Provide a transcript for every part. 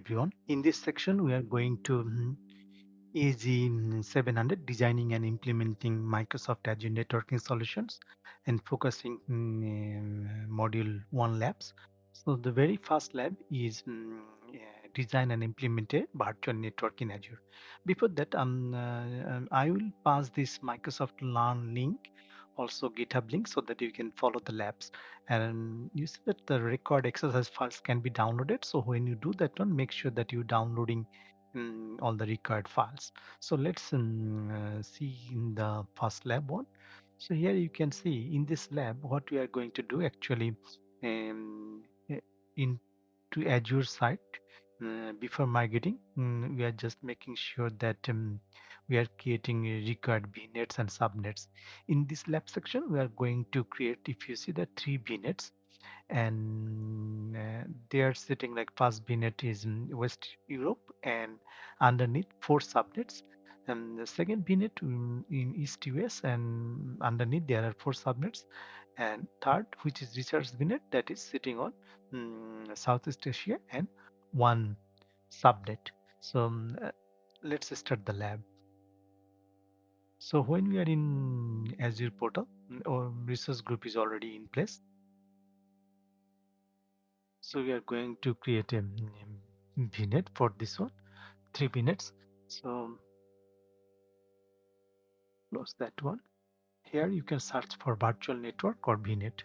everyone. In this section, we are going to AZ-700 designing and implementing Microsoft Azure networking solutions and focusing module 1 labs. So the very first lab is design and implement a virtual network in Azure. Before that, I will pass this Microsoft Learn link, also GitHub link, so that you can follow the labs. And you see that the record exercise files can be downloaded. So when you do that one, make sure that you're downloading all the required files. So let's see in the first lab one. So here you can see in this lab what we are going to do actually uh, into Azure site. Before migrating, we are just making sure that we are creating required VNets and subnets. In this lab section, we are going to create, if you see the 3 VNets, and they are sitting like first VNet is in West Europe, and underneath 4 subnets. And the second VNet in East US, and underneath there are 4 subnets. And third, which is research VNet, that is sitting on Southeast Asia, and one subnet. So let's start the lab. So when we are in Azure portal, or research group is already in place. So we are going to create a VNet for this one, 3 VNets. So close that one. Here you can search for virtual network or VNet.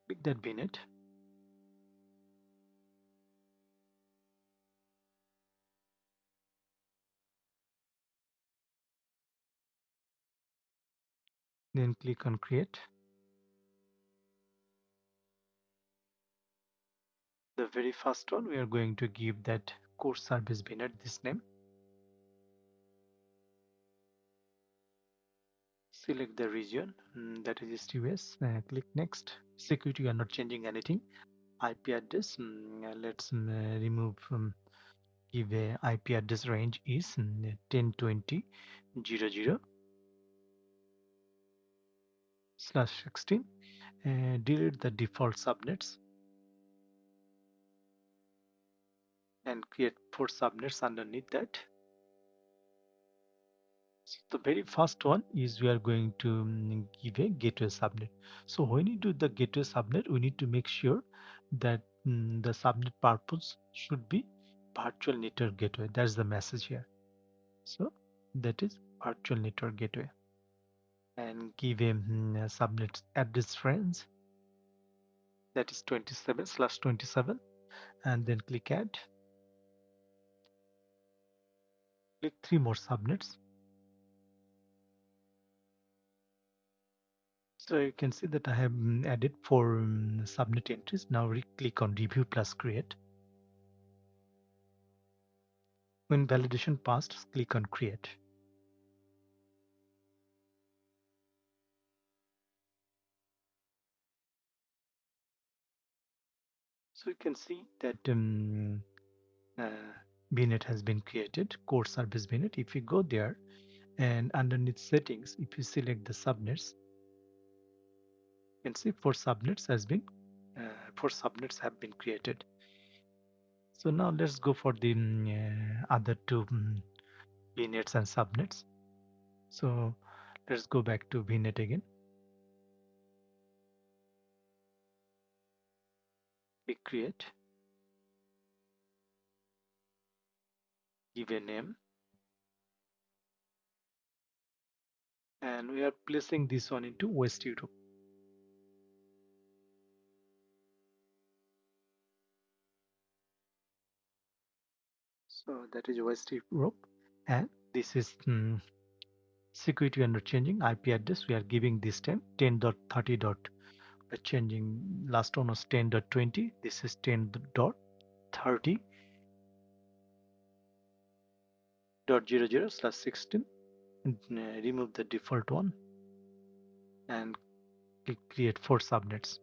Click that VNet. Then click on create. The very first one, we are going to give that core service VNet this name. Select the region, that is East US. Click next. Security, you are not changing anything. IP address, let's remove, give a IP address range is 1020.0.0/16. Delete the default subnets and create 4 subnets underneath that. So the very first one is we are going to give a gateway subnet. So when you do the gateway subnet, we need to make sure that the subnet purpose should be virtual network gateway. That's the message here. So that is virtual network gateway, and give a subnet address range, that is 27/27, and then click add. Click 3 more subnets. So you can see that I have added 4 subnet entries. Now click on review plus create. When validation passed, click on create. So you can see that VNet has been created, core service VNet. If you go there and underneath settings, if you select the subnets, you can see 4 subnets have been created. So now let's go for the other 2 VNets and subnets. So let's go back to VNet again. Click create. Give a name. And we are placing this one into West Europe. So that is West Europe, and this is security under changing IP address. We are giving this time 10.30. We're changing, last one was 10.20. This is 10.30.00/16. Remove the default one and click create 4 subnets.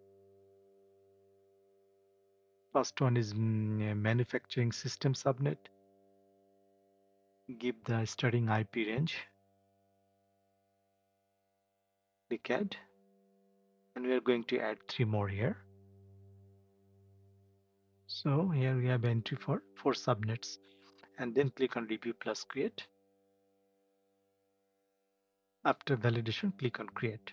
First one is manufacturing system subnet. Give the starting IP range. Click add, and we are going to add 3 more here. So here we have entry for 4 subnets, and then click on review plus create. After validation, click on create.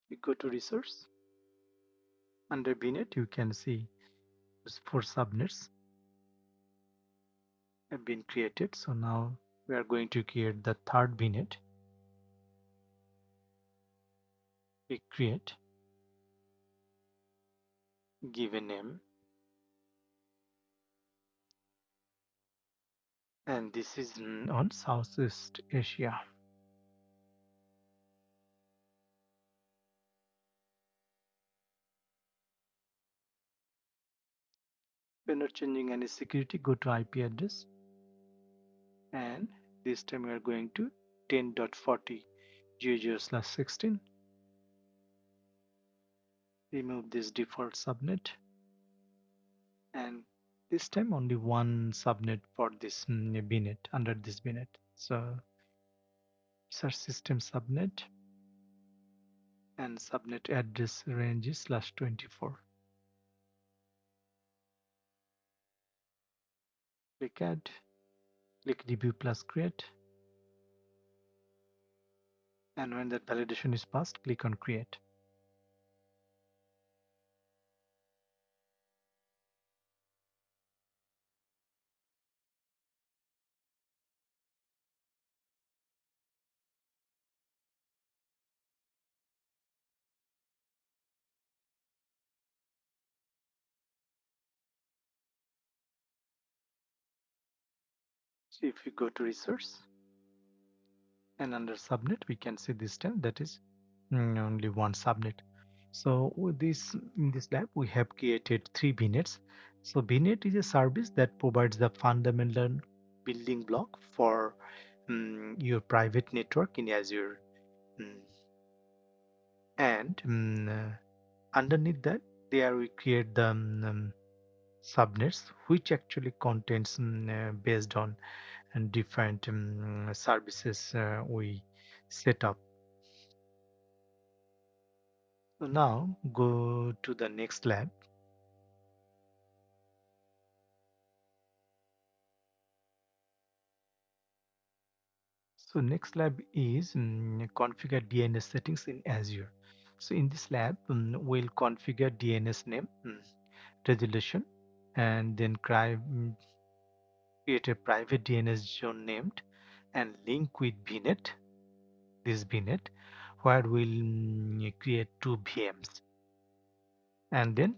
We go to resource. Under VNet, you can see those 4 subnets have been created. So now we are going to create the third VNet. We create, give a name, and this is on Southeast Asia. We're not changing any security. Go to IP address, and this time we are going to 10.40.00/16. Remove this default subnet, and this time only one subnet for this VNet under this VNet. So search system subnet, and subnet address range is /24. Click add, click review plus create, and when that validation is passed, click on create. So if we go to resource, and under subnet, we can see this time that is only one subnet. So with this, in this lab, we have created 3 VNets. So VNet is a service that provides the fundamental building block for your private network in Azure. Mm, and underneath that, there we create the subnets, which actually contains based on and different services we set up. So now go to the next lab. So next lab is configure DNS settings in Azure. So in this lab, we'll configure DNS name, resolution, and then create a private DNS zone named and link with VNet, this VNet, where we'll create 2 VMs, and then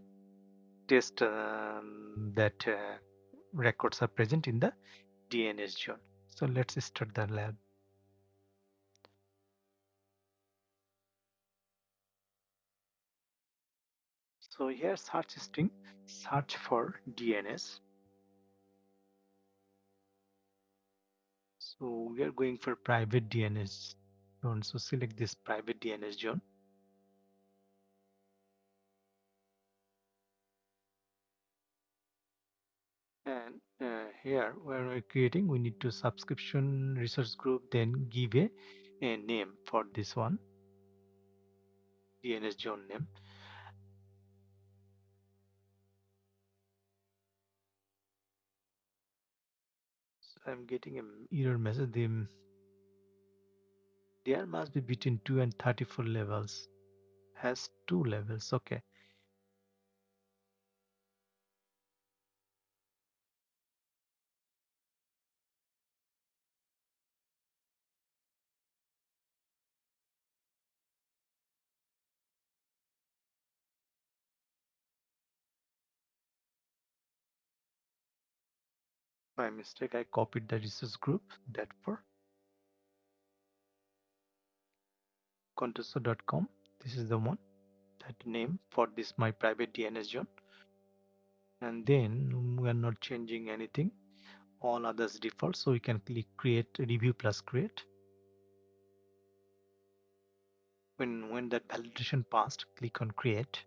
test that records are present in the DNS zone. So let's start the lab. So here search string, search for DNS. So we are going for private DNS zone. So select this private DNS zone. And here where we're creating, we need to subscription resource group, then give a name for this one, DNS zone name. So I'm getting an error message. There must be between 2 and 34 levels. Has 2 levels. Okay. By mistake, I copied the resource group. That for Contoso.com. This is the one, that name for this my private DNS zone. And then we are not changing anything. All others default. So we can click create review plus create. When that validation passed, click on create.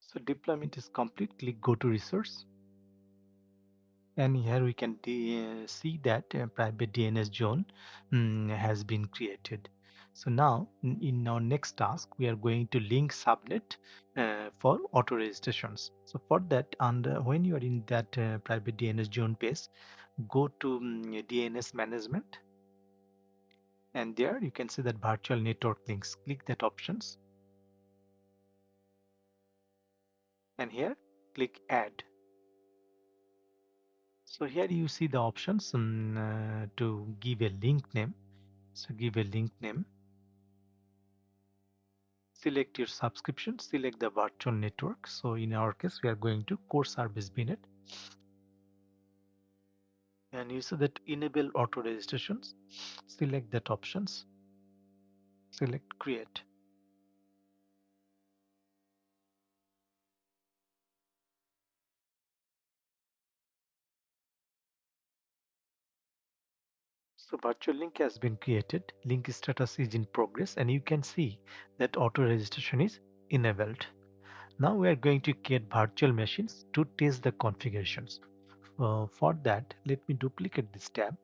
So deployment is complete. Click go to resource, and here we can see that private DNS zone has been created. So now in our next task, we are going to link subnet for auto registrations. So for that, when you are in that private DNS zone page, go to DNS management, and there you can see that virtual network links. Click that options, and here click add. So here you see the options to give a link name. So give a link name, select your subscription, select the virtual network. So in our case, we are going to core service VNet, and you see that enable auto registrations. Select that options, select create. So virtual link has been created. Link status is in progress, and you can see that auto registration is enabled. Now we are going to create virtual machines to test the configurations. For that, let me duplicate this tab.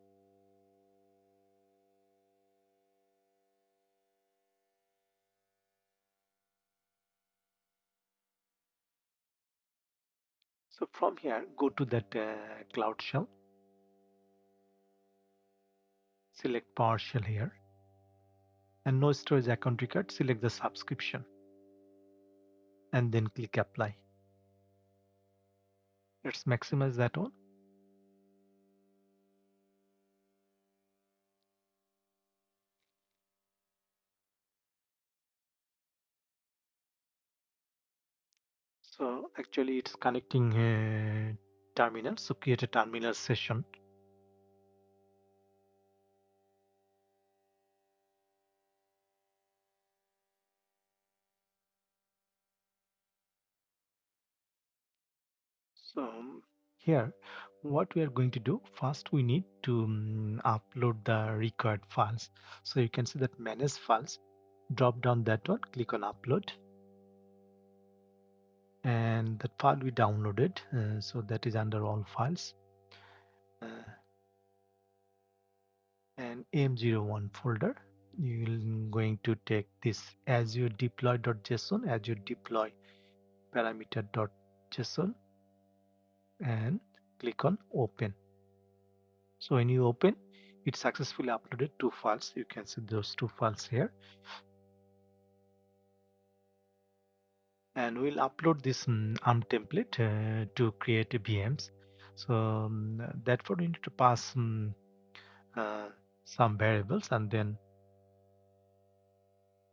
So from here, go to that Cloud Shell, select PowerShell here, and no storage account record, select the subscription, and then click apply. Let's maximize that one. So actually it's connecting terminal. So create a terminal session. So here, what we are going to do, first we need to upload the required files. So you can see that manage files, drop down that one, click on upload, and the file we downloaded, so that is under all files, uh, and AM01 folder. You're going to take this Azure deploy.json, Azure deploy parameter.json, and click on open. So when you open, it successfully uploaded two files. You can see those two files here, and we'll upload this ARM template to create VMs. So therefore we need to pass uh, some variables and then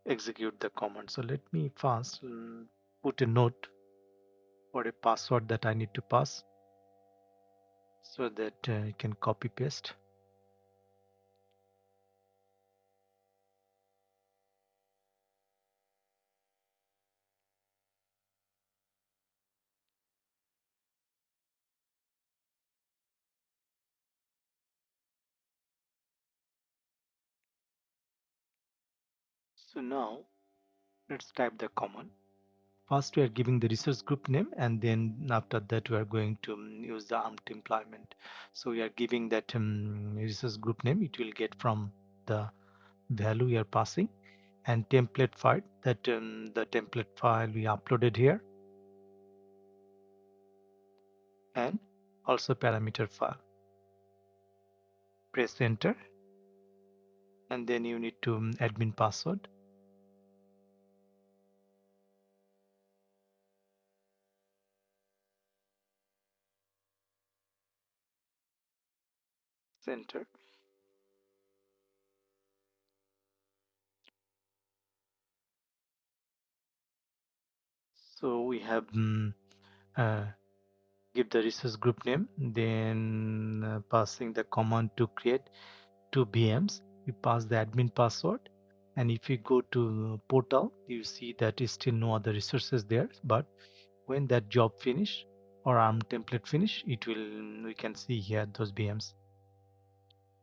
execute the command. So let me first put a note for a password that I need to pass, so that you can copy paste. So now let's type the command. First, we are giving the resource group name, and then after that, we are going to use the ARM deployment. So we are giving that resource group name. It will get from the value we are passing, and template file, that the template file we uploaded here, and also parameter file. Press enter, and then you need to admin password. Enter. So we have uh, give the resource group name, then passing the command to create two VMs. We pass the admin password, and if you go to portal, you see that is still no other resources there. But when that job finish, or ARM template finish, it will, we can see here those VMs.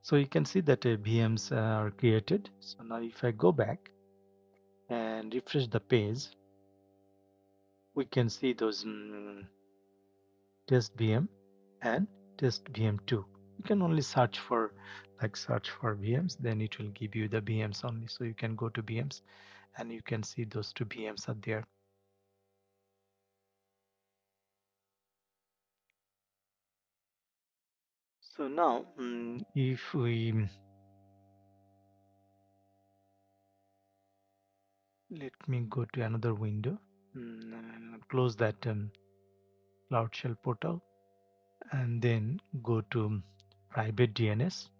So you can see that VMs are created. So now if I go back and refresh the page, we can see those test VM and test VM2. You can only search for VMs, then it will give you the VMs only. So you can go to VMs and you can see those two VMs are there. So now if we let me go to another window, close that Cloud Shell portal, and then go to Private DNS.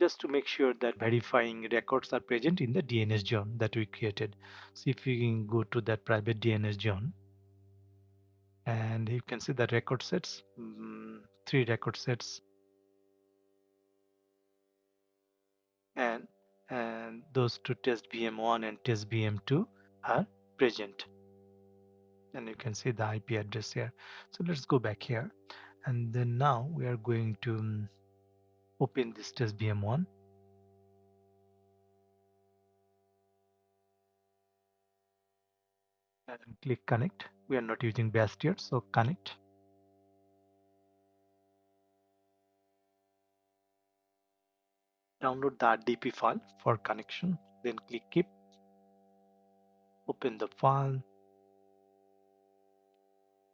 Just to make sure that verifying records are present in the DNS zone that we created. So if we can go to that private DNS zone, and you can see the record sets, 3 record sets, and those two test VM1 and test VM2 are present. And you can see the IP address here. So let's go back here, and then now we are going to open this test VM1. And click connect. We are not using bash yet, so connect. Download the RDP file for connection, then click keep. Open the file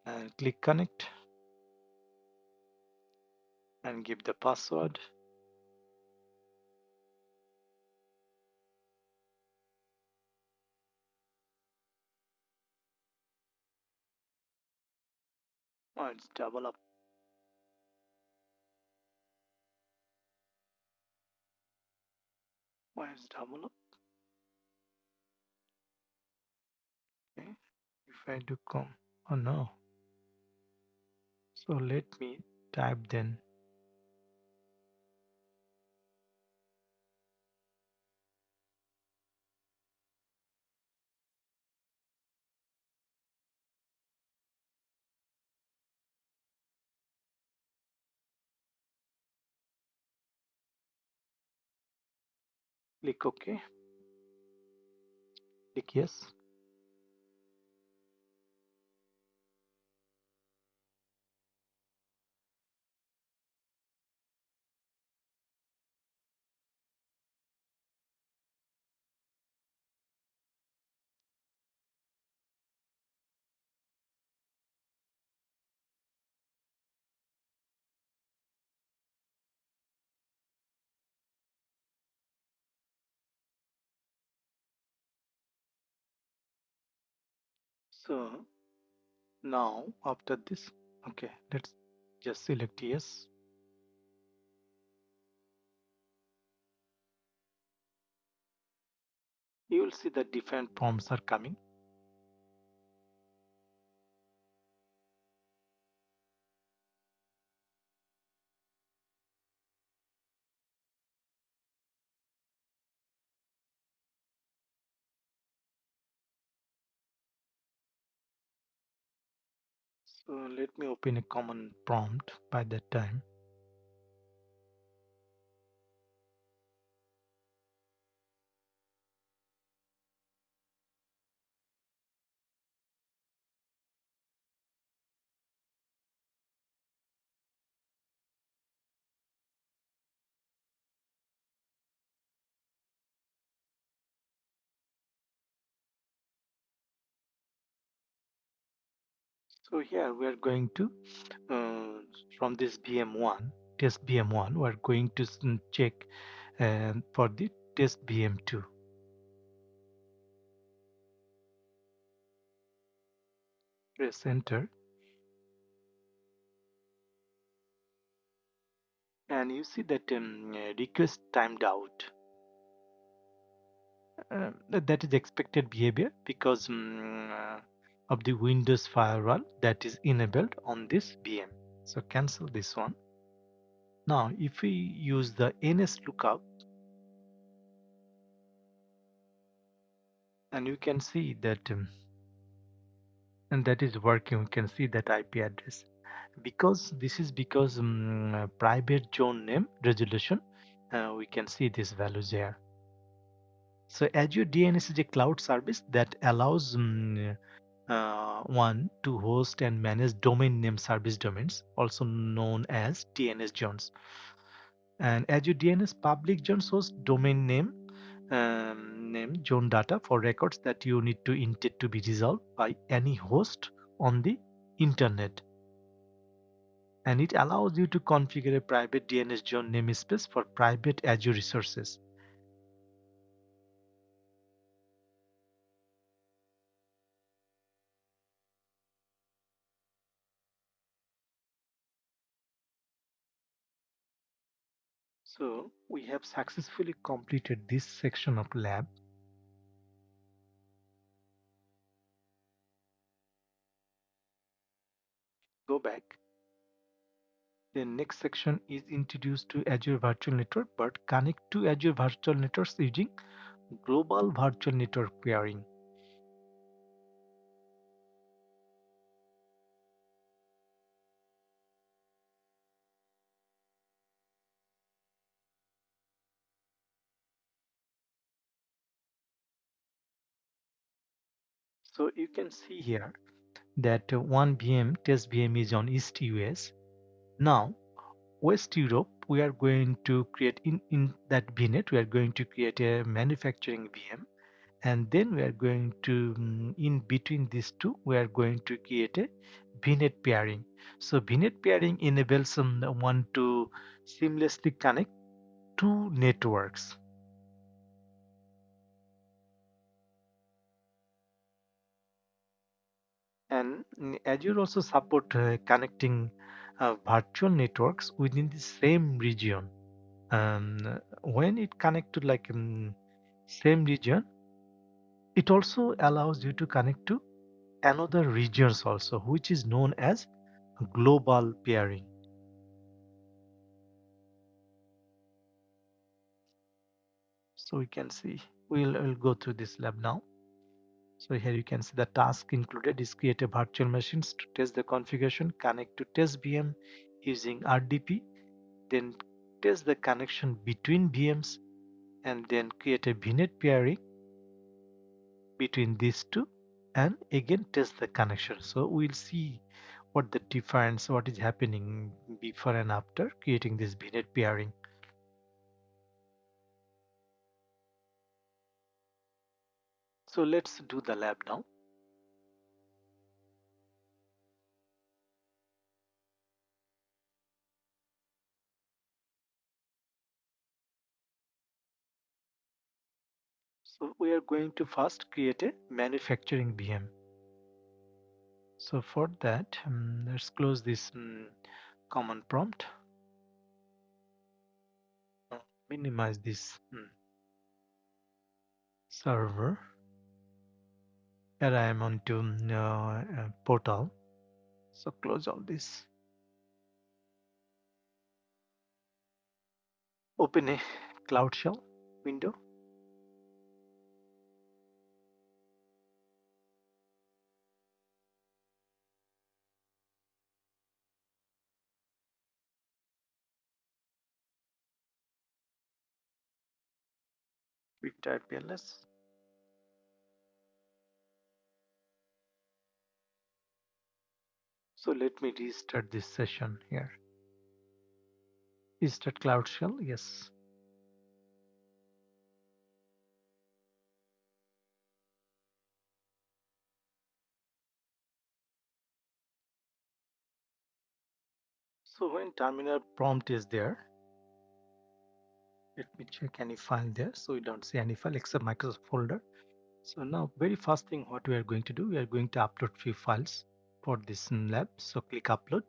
and click connect and give the password. Oh, it's double up. Why is double up? Okay. If I do come, oh no. So let me type then. Click OK. Click yes. So now after this, okay, let's just select yes. You will see that different prompts are coming. So let me open a common prompt by that time. So here we are going to from this VM1 test VM1, we are going to check for the test VM2. Press enter, and you see that request timed out. That is expected behavior because of the Windows firewall that is enabled on this VM. So cancel this one. Now, if we use the NS lookup, and you can see that, and that is working. You can see that IP address because this is because private zone name resolution. We can see these values here. So Azure DNS is a cloud service that allows one to host and manage domain name service domains, also known as DNS zones. And Azure DNS public zones host domain name zone data for records that you need to intend to be resolved by any host on the internet. And it allows you to configure a private DNS zone namespace for private Azure resources. So we have successfully completed this section of lab. Go back. The next section is introduced to Azure Virtual Network, but connect to Azure Virtual Networks using global virtual network pairing. So you can see here that one VM, test VM is on East US. Now, West Europe, we are going to create in that VNet, we are going to create a manufacturing VM, and then we are going to in between these two we are going to create a VNet pairing. So VNet pairing enables someone to seamlessly connect two networks. And Azure also support connecting virtual networks within the same region. When it connect to like same region, it also allows you to connect to another regions also, which is known as global pairing. So we can see, we'll go through this lab now. So here you can see the task included is create a virtual machines to test the configuration, connect to test VM using RDP, then test the connection between VMs, and then create a VNet pairing between these two, and again test the connection. So we'll see what the difference, what is happening before and after creating this VNet pairing. So let's do the lab now. So we are going to first create a manufacturing VM. So for that, let's close this command prompt, uh, minimize this server. Here I am onto portal. So close all this. Open a Cloud Shell window. We type ls. So let me restart this session here. Restart Cloud Shell. Yes. So when terminal prompt is there, let me check any file there. So we don't see any file except Microsoft folder. So now very first thing what we are going to do, we are going to upload few files for this lab. So click upload.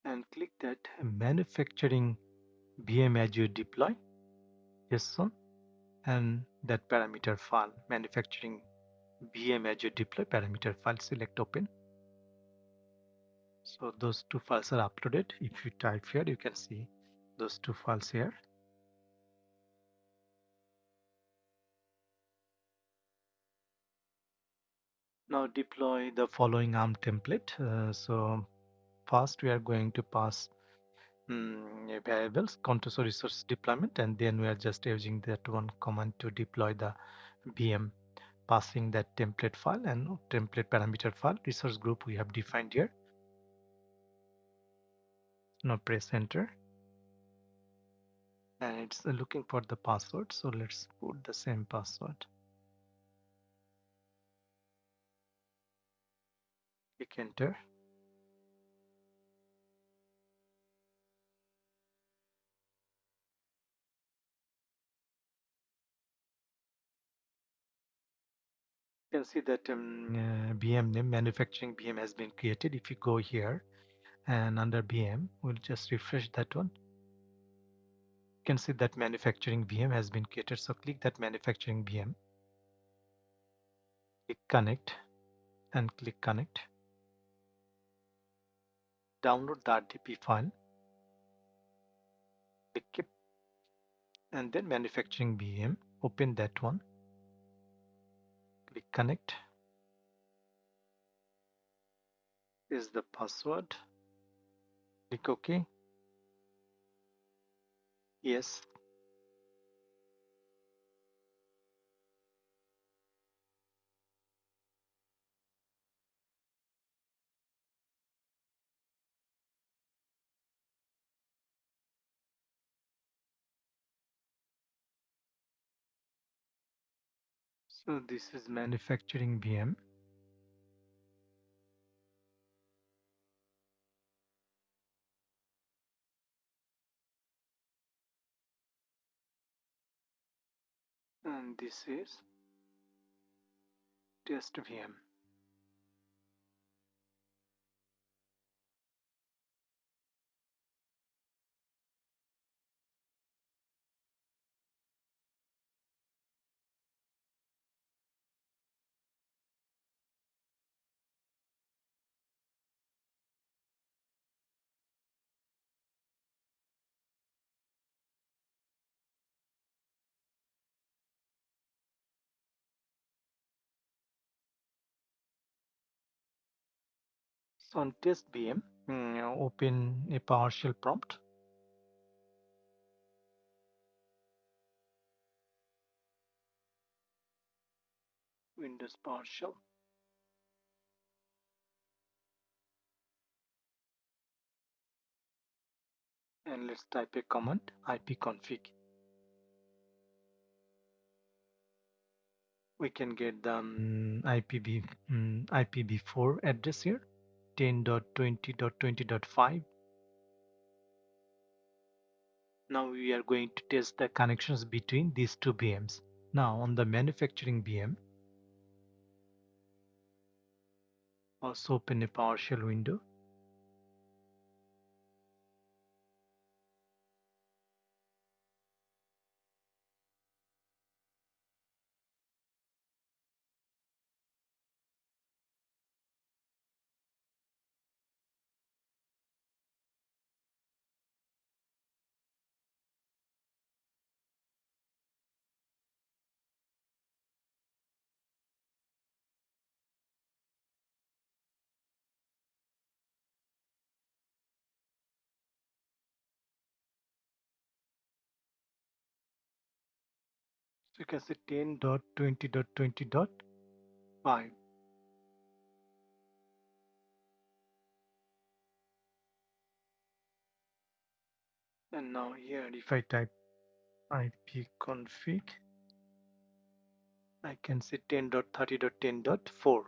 And click that manufacturing VM Azure deploy. Yes, son. And that parameter file, manufacturing VM Azure deploy parameter file, select open. So those two files are uploaded. If you type here, you can see those two files here. Now deploy the following ARM template. So first we are going to pass variables, Contoso resource deployment, and then we are just using that one command to deploy the VM, passing that template file and template parameter file. Resource group we have defined here. Now press enter, and it's looking for the password. So let's put the same password. Click enter. You can see that VM name, manufacturing VM, has been created. If you go here and under VM, we'll just refresh that one. You can see that manufacturing VM has been created. So click that manufacturing VM, click connect, and click connect. Download the RDP file, click it, and then manufacturing VM, open that one, click connect. Is the password, click OK. Yes. So this is manufacturing VM. And this is test VM. So on test VM, open a PowerShell prompt. Windows PowerShell. And let's type a command, ipconfig. We can get the IPv4 address here, 10.20.20.5. Now we are going to test the connections between these two VMs. Now on the manufacturing VM, also open a PowerShell window. So you can say 10.20.20.5. And now here, if I type ipconfig, I can say 10.30.10.4.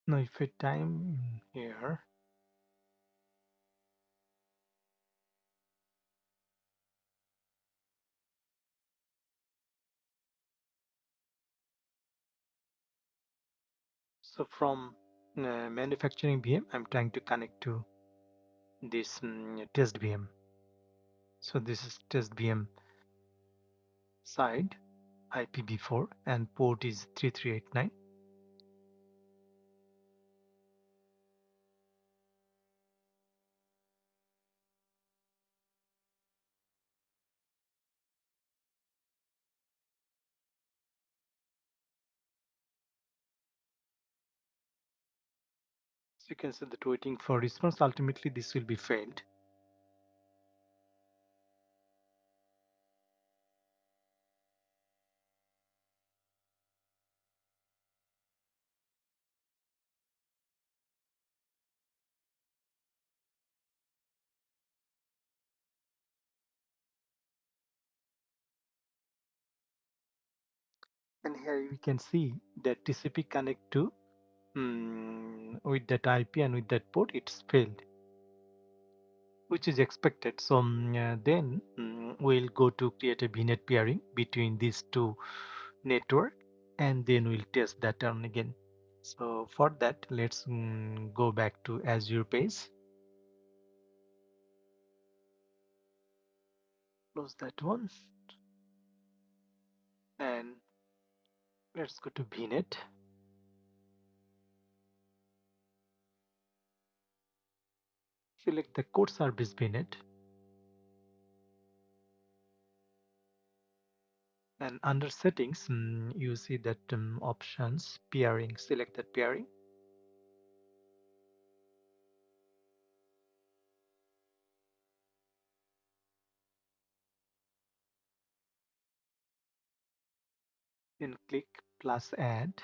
Now if I time here, So from manufacturing VM, I'm trying to connect to this test VM. So this is test VM side IPv4 and port is 3389. So you can see that waiting for response. Ultimately, this will be failed. And here we can see that TCP connect to with that IP and with that port, it's failed, which is expected. So then we'll go to create a VNet pairing between these two network, and then we'll test that on again. So for that, let's go back to Azure page. Close that one, and let's go to VNet. Select the code service VNet, and under settings, you see that options pairing. Select that pairing. Then click plus add.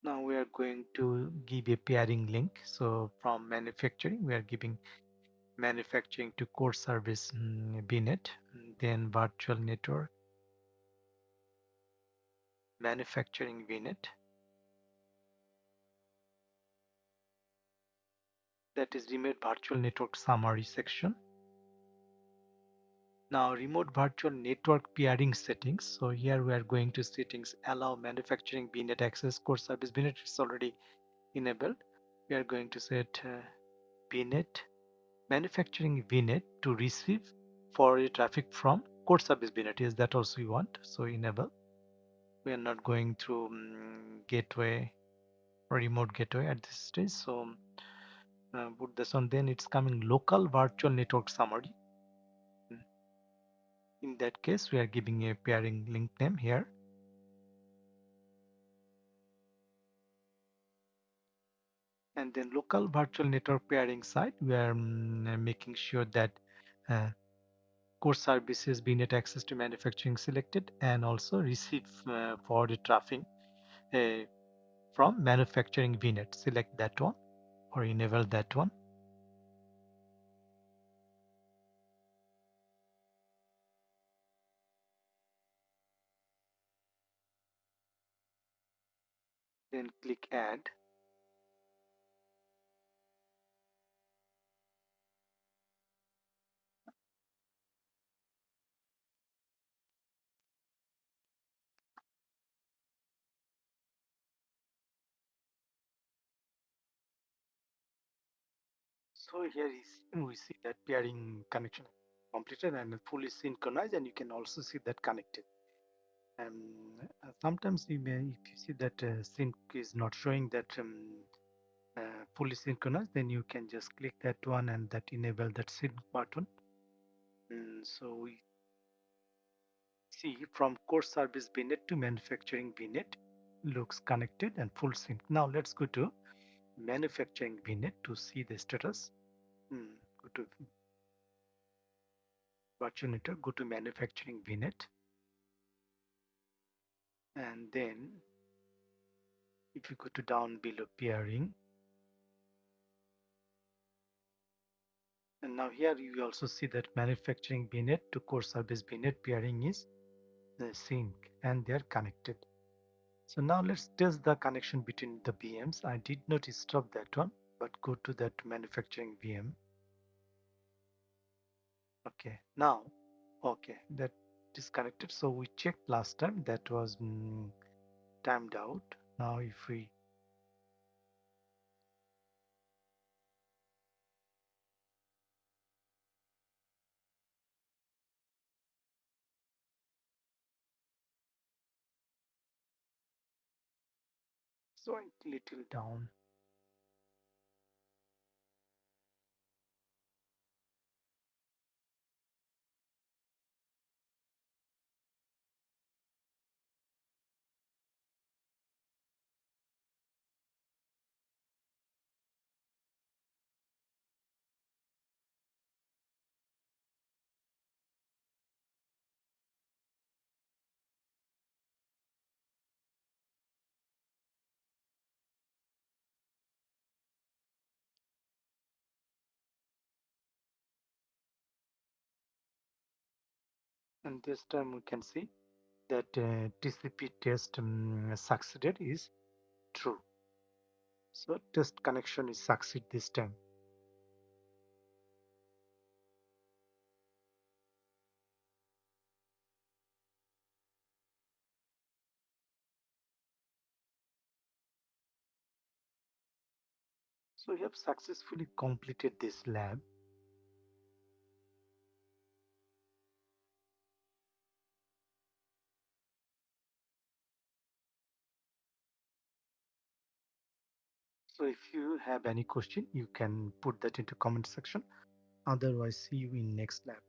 Now we are going to give a pairing link. So from manufacturing, we are giving manufacturing to core service VNet, then virtual network, manufacturing VNet. That is remote virtual network summary section. Now remote virtual network pairing settings. So here we are going to settings, allow manufacturing VNet access core service VNet. It's already enabled. We are going to set VNet manufacturing VNet to receive forwarded traffic from core service VNet. Is that also we want? So enable. We are not going through gateway or remote gateway at this stage. So put this on. Then it's coming local virtual network summary. In that case, we are giving a pairing link name here. And then local virtual network pairing side, we are making sure that core services VNet access to manufacturing selected, and also receive forwarded traffic uh, from manufacturing VNet. Select that one or enable that one. Then click add. So here is we see that pairing connection completed and fully synchronized, and you can also see that connected. Sometimes you may, if you see that sync is not showing that fully synchronized, then you can just click that one and that enable that sync button. So we see from core service VNet to manufacturing VNet looks connected and full sync. Now let's go to manufacturing VNet to see the status. Go to virtual network, go to manufacturing VNet, and then if you go to down below pairing, and now here you also see that manufacturing VNet to core service VNet pairing is the sync and they are connected. So now let's test the connection between the VMs. I did not stop that one, but go to that manufacturing VM. Okay, now Okay, that disconnected. So we checked last time that was timed out. Now if we swipe little down, and this time we can see that TCP test succeeded is true. So test connection is succeed this time. So we have successfully completed this lab. So if you have any question, you can put that into comment section. Otherwise, see you in next lab.